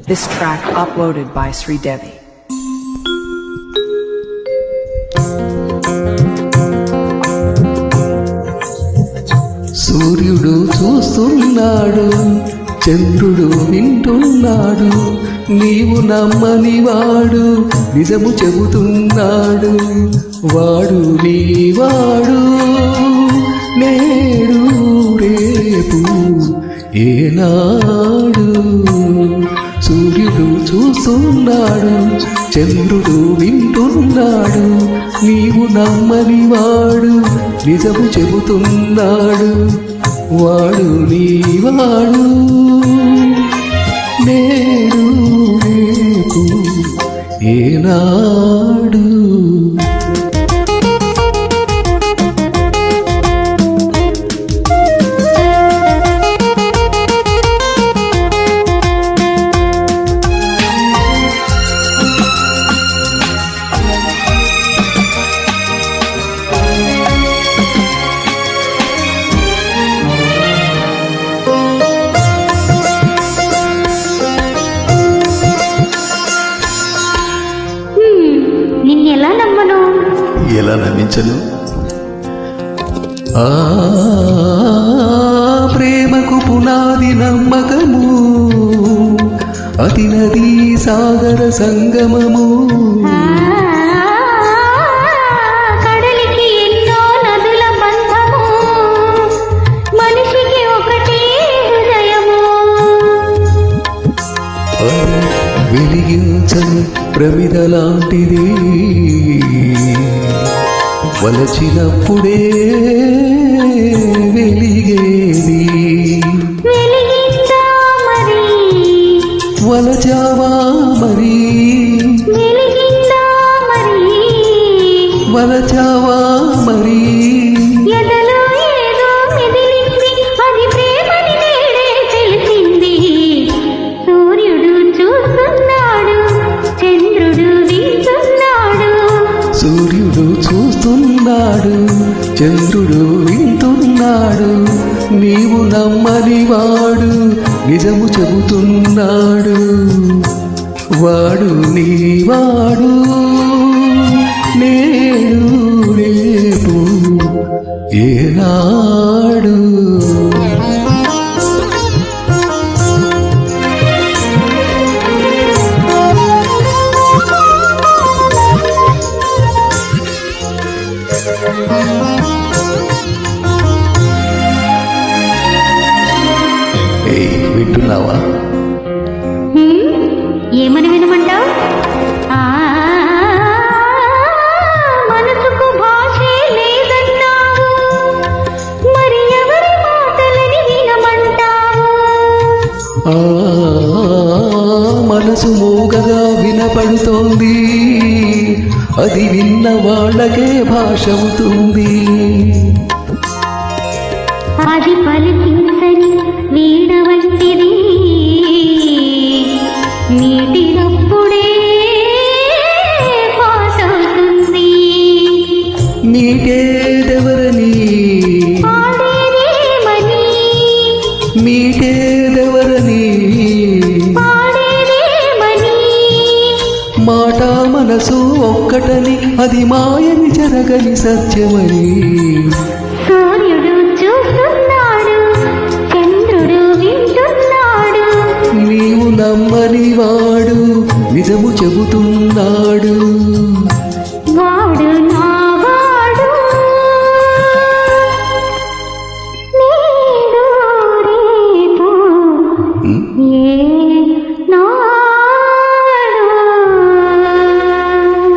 This track uploaded by Sri Devi. సూర్యుడు చూస్తున్నాడు, చంద్రుడు వింటున్నాడు, నీవు నమ్మని వాడు నిజము చెబుతున్నాడు. వాడు నీవాడు, నేడు రేపు ఏనాడు. సూర్యుడు చూస్తున్నాడు, చంద్రుడు వింటున్నాడు, నీవు నమ్మని వాడు నిజము చెబుతున్నాడు. వాడు నీవాడు, నేడు రేపు ఏనాడు. నిన్నెలా నమ్మను? ఎలా నమ్మించను? ప్రేమకు పునాది నమ్మకము, అతి నదీ సాగర సంగమము. కడలికి ఎన్నో నదుల బంధము, మనిషికి ఒకటే హృదయము. వెలిగించని ప్రమిద లాంటిది, వలచినప్పుడే వెలిగేది. వెలిగిందా మరి, వలచావా మరి, వెలిగిందా మరి, వలచావా మరి. ఎదలో ఏదో మెదిలింది, అది ప్రేమని నేడే తెలిసింది. సూర్యుడు చూస్తున్నాడు, చంద్రుడు వింటున్నాడు. సూర్యుడు చూస్తున్నాడు, చంద్రుడు వింటున్నాడు, నీవు నమ్మని వాడు నిజము చెబుతున్నాడు. వాడు నీవాడు, నేడు రేపు ఏనాడు. వింటున్నావా? ఏమని వినమంటావు? మనసుకు భాషే లేదన్నావు, మరి ఎవరి మాటలని వినమంటావు? మనసు మూగగా వినపడుతోంది, అది విన్న వాళ్ళకే భాష అవుతుంది. అది పలికించని వీణ వంటిది, మీటినప్పుడే పాటవుతుంది. మీటేదెవరని, పాడేదేమని, మీటేదెవరని, పాడేదేమని. మాట మనసు ఒక్కటని, అది మాయని జరగని సత్యమని. సూర్యుడు చూస్తున్నాడు, చంద్రుడు వింటున్నాడు, నీవు నమ్మని వాడు నిజము చెబుతున్నాడు. వాడు నావాడు, నేడు రేపు